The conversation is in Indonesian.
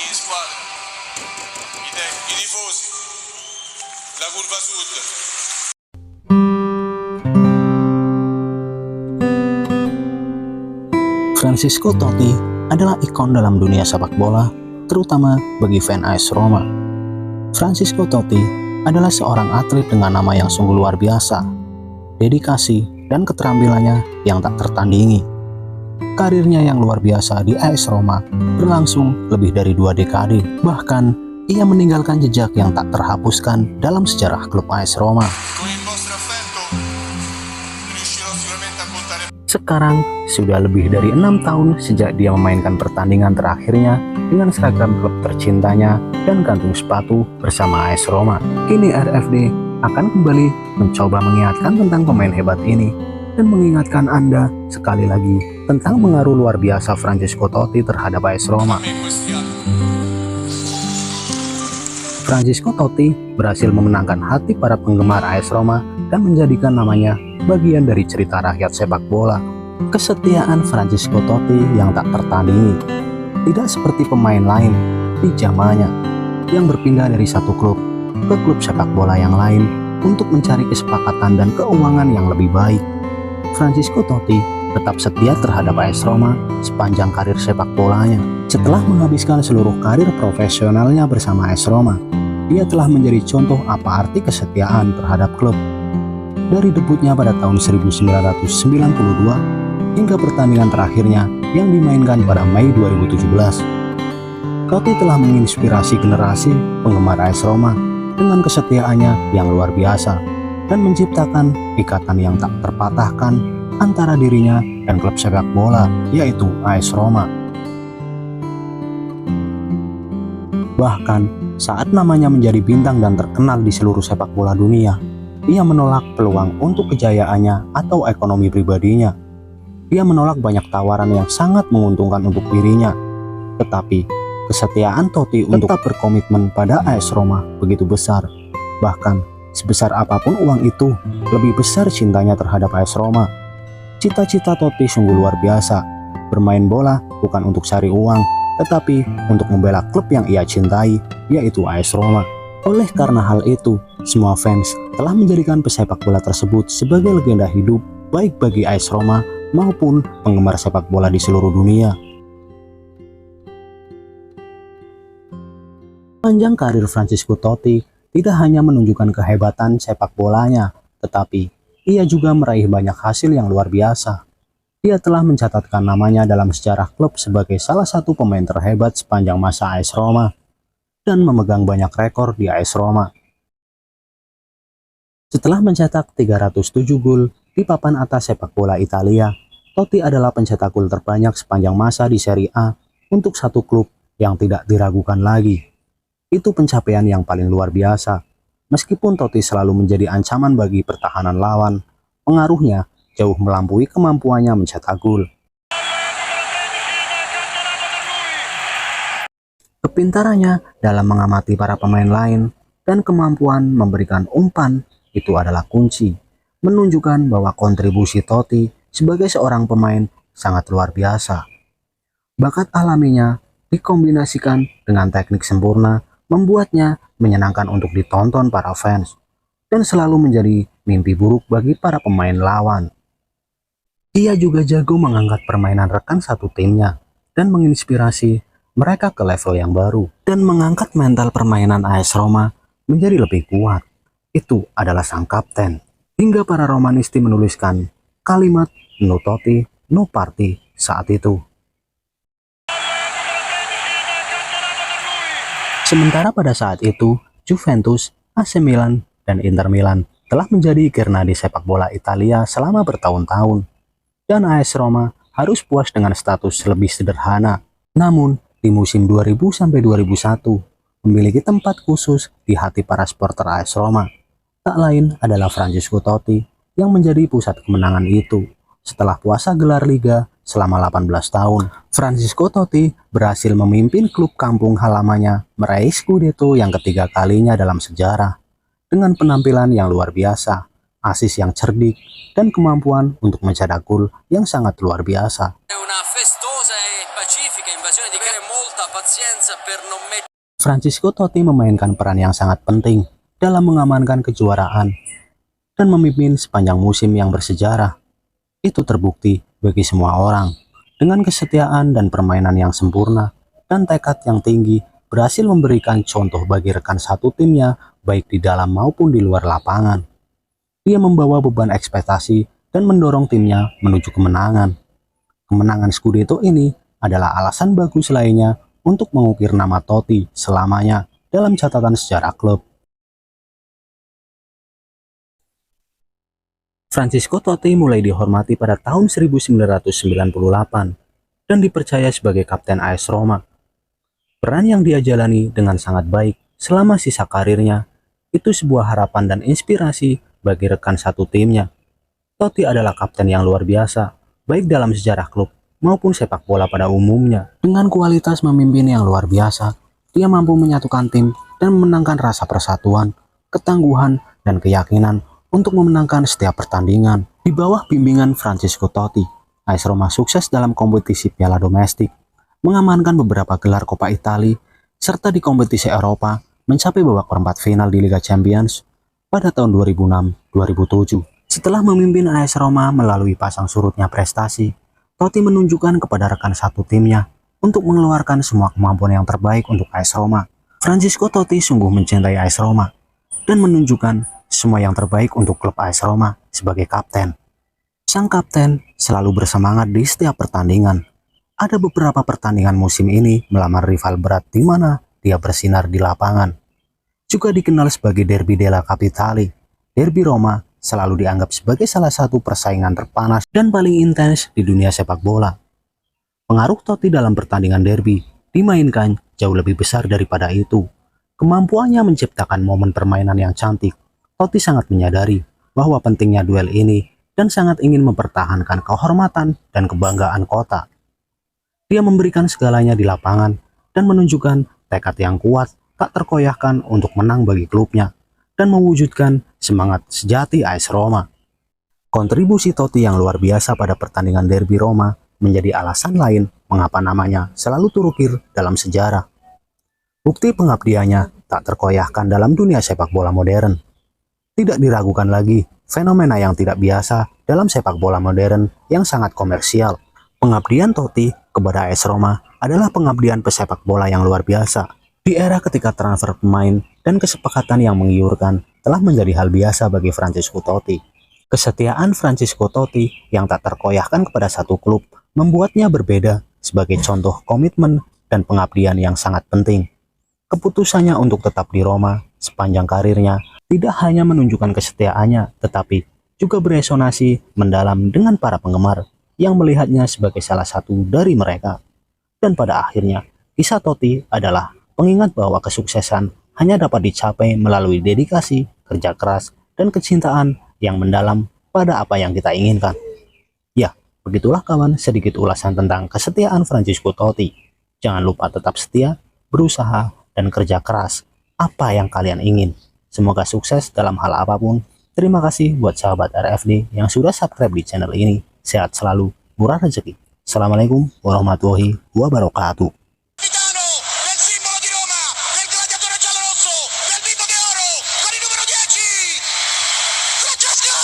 in squadra, i tifosi, la curva sud. Francesco Totti adalah ikon dalam dunia sepak bola, terutama bagi fan AS Roma. Francesco Totti adalah seorang atlet dengan nama yang sungguh luar biasa, dedikasi dan keterampilannya yang tak tertandingi. Karirnya yang luar biasa di AS Roma berlangsung lebih dari 2 dekade, bahkan ia meninggalkan jejak yang tak terhapuskan dalam sejarah klub AS Roma. Sekarang sudah lebih dari 6 tahun sejak dia memainkan pertandingan terakhirnya dengan seragam klub tercintanya dan gantung sepatu bersama AS Roma. Kini RFD akan kembali mencoba mengingatkan tentang pemain hebat ini dan mengingatkan Anda sekali lagi tentang pengaruh luar biasa Francesco Totti terhadap AS Roma. Francesco Totti berhasil memenangkan hati para penggemar AS Roma dan menjadikan namanya bagian dari cerita rakyat sepak bola. Kesetiaan Francesco Totti yang tak tertandingi, tidak seperti pemain lain di zamannya yang berpindah dari satu klub ke klub sepak bola yang lain untuk mencari kesepakatan dan keuangan yang lebih baik. Francesco Totti tetap setia terhadap AS Roma sepanjang karir sepak bolanya. Setelah menghabiskan seluruh karir profesionalnya bersama AS Roma, dia telah menjadi contoh apa arti kesetiaan terhadap klub. Dari debutnya pada tahun 1992 hingga pertandingan terakhirnya yang dimainkan pada Mei 2017. Totti telah menginspirasi generasi penggemar AS Roma dengan kesetiaannya yang luar biasa dan menciptakan ikatan yang tak terpatahkan antara dirinya dan klub sepak bola, yaitu AS Roma. Bahkan saat namanya menjadi bintang dan terkenal di seluruh sepak bola dunia, ia menolak peluang untuk kejayaannya atau ekonomi pribadinya. Dia menolak banyak tawaran yang sangat menguntungkan untuk dirinya. Tetapi kesetiaan Totti untuk tetap berkomitmen pada AS Roma begitu besar. Bahkan sebesar apapun uang itu, lebih besar cintanya terhadap AS Roma. Cita-cita Totti sungguh luar biasa. Bermain bola bukan untuk cari uang, tetapi untuk membela klub yang ia cintai, yaitu AS Roma. Oleh karena hal itu, semua fans telah menjadikan pesepak bola tersebut sebagai legenda hidup baik bagi AS Roma maupun penggemar sepak bola di seluruh dunia. Panjang karir Francesco Totti tidak hanya menunjukkan kehebatan sepak bolanya, tetapi ia juga meraih banyak hasil yang luar biasa. Dia telah mencatatkan namanya dalam sejarah klub sebagai salah satu pemain terhebat sepanjang masa AS Roma dan memegang banyak rekor di AS Roma. Setelah mencetak 307 gol di papan atas sepak bola Italia, Totti adalah pencetak gol terbanyak sepanjang masa di Serie A untuk satu klub yang tidak diragukan lagi. Itu pencapaian yang paling luar biasa. Meskipun Totti selalu menjadi ancaman bagi pertahanan lawan, pengaruhnya jauh melampaui kemampuannya mencetak gol. Kepintarannya dalam mengamati para pemain lain dan kemampuan memberikan umpan itu adalah kunci, menunjukkan bahwa kontribusi Totti sebagai seorang pemain sangat luar biasa. Bakat alaminya dikombinasikan dengan teknik sempurna membuatnya menyenangkan untuk ditonton para fans dan selalu menjadi mimpi buruk bagi para pemain lawan. Ia juga jago mengangkat permainan rekan satu timnya dan menginspirasi mereka ke level yang baru dan mengangkat mental permainan AS Roma menjadi lebih kuat. Itu adalah sang kapten. Hingga para Romanisti menuliskan kalimat "No Totti, no party" saat itu. Sementara pada saat itu, Juventus, AC Milan, dan Inter Milan telah menjadi Gernadi sepak bola Italia selama bertahun-tahun. Dan AS Roma harus puas dengan status lebih sederhana. Namun, di musim 2000-2001, memiliki tempat khusus di hati para supporter AS Roma. Tak lain adalah Francesco Totti yang menjadi pusat kemenangan itu. Setelah puasa gelar Liga selama 18 tahun, Francesco Totti berhasil memimpin klub kampung halamannya meraih Scudetto yang ketiga kalinya dalam sejarah. Dengan penampilan yang luar biasa, asis yang cerdik, dan kemampuan untuk mencetak gol yang sangat luar biasa. Una festosa e pacifica invasione di gara molta pazienza per non mettere. Francesco Totti memainkan peran yang sangat penting dalam mengamankan kejuaraan dan memimpin sepanjang musim yang bersejarah. Itu terbukti bagi semua orang. Dengan kesetiaan dan permainan yang sempurna dan tekad yang tinggi, berhasil memberikan contoh bagi rekan satu timnya baik di dalam maupun di luar lapangan. Dia membawa beban ekspektasi dan mendorong timnya menuju kemenangan. Kemenangan Scudetto ini adalah alasan bagus lainnya untuk mengukir nama Totti selamanya dalam catatan sejarah klub. Francesco Totti mulai dihormati pada tahun 1998 dan dipercaya sebagai kapten AS Roma. Peran yang dia jalani dengan sangat baik selama sisa karirnya itu sebuah harapan dan inspirasi bagi rekan satu timnya. Totti adalah kapten yang luar biasa, baik dalam sejarah klub maupun sepak bola pada umumnya. Dengan kualitas memimpin yang luar biasa, dia mampu menyatukan tim dan memenangkan rasa persatuan, ketangguhan, dan keyakinan untuk memenangkan setiap pertandingan. Di bawah bimbingan Francesco Totti, AS Roma sukses dalam kompetisi Piala Domestik, mengamankan beberapa gelar Coppa Italia, serta di kompetisi Eropa mencapai babak perempat final di Liga Champions pada tahun 2006-2007. Setelah memimpin AS Roma melalui pasang surutnya prestasi, Totti menunjukkan kepada rekan satu timnya untuk mengeluarkan semua kemampuan yang terbaik untuk AS Roma. Francesco Totti sungguh mencintai AS Roma dan menunjukkan semua yang terbaik untuk klub AS Roma sebagai kapten. Sang kapten selalu bersemangat di setiap pertandingan. Ada beberapa pertandingan musim ini melamar rival berat di mana dia bersinar di lapangan. Juga dikenal sebagai Derby della Capitale, Derby Roma selalu dianggap sebagai salah satu persaingan terpanas dan paling intens di dunia sepak bola. Pengaruh Totti dalam pertandingan derby dimainkan jauh lebih besar daripada itu. Kemampuannya menciptakan momen permainan yang cantik. Totti sangat menyadari bahwa pentingnya duel ini dan sangat ingin mempertahankan kehormatan dan kebanggaan kota. Dia memberikan segalanya di lapangan dan menunjukkan tekad yang kuat tak terkoyahkan untuk menang bagi klubnya dan mewujudkan semangat sejati AS Roma. Kontribusi Totti yang luar biasa pada pertandingan derby Roma menjadi alasan lain mengapa namanya selalu terukir dalam sejarah. Bukti pengabdiannya tak terkoyahkan dalam dunia sepak bola modern. Tidak diragukan lagi fenomena yang tidak biasa dalam sepak bola modern yang sangat komersial. Pengabdian Totti kepada AS Roma adalah pengabdian pesepak bola yang luar biasa. Di era ketika transfer pemain dan kesepakatan yang menggiurkan telah menjadi hal biasa bagi Francesco Totti. Kesetiaan Francesco Totti yang tak terkoyahkan kepada satu klub membuatnya berbeda sebagai contoh komitmen dan pengabdian yang sangat penting. Keputusannya untuk tetap di Roma sepanjang karirnya tidak hanya menunjukkan kesetiaannya, tetapi juga beresonansi mendalam dengan para penggemar yang melihatnya sebagai salah satu dari mereka. Dan pada akhirnya, kisah Totti adalah pengingat bahwa kesuksesan hanya dapat dicapai melalui dedikasi, kerja keras, dan kecintaan yang mendalam pada apa yang kita inginkan. Ya, begitulah kawan sedikit ulasan tentang kesetiaan Francesco Totti. Jangan lupa tetap setia, berusaha, dan kerja keras apa yang kalian ingin. Semoga sukses dalam hal apapun. Terima kasih buat sahabat RFD yang sudah subscribe di channel ini. Sehat selalu, murah rezeki. Assalamualaikum warahmatullahi wabarakatuh. Capitano del simbolo di Roma, del gladiatore giallorosso, del bimbo de oro, con il numero 10, Francesco!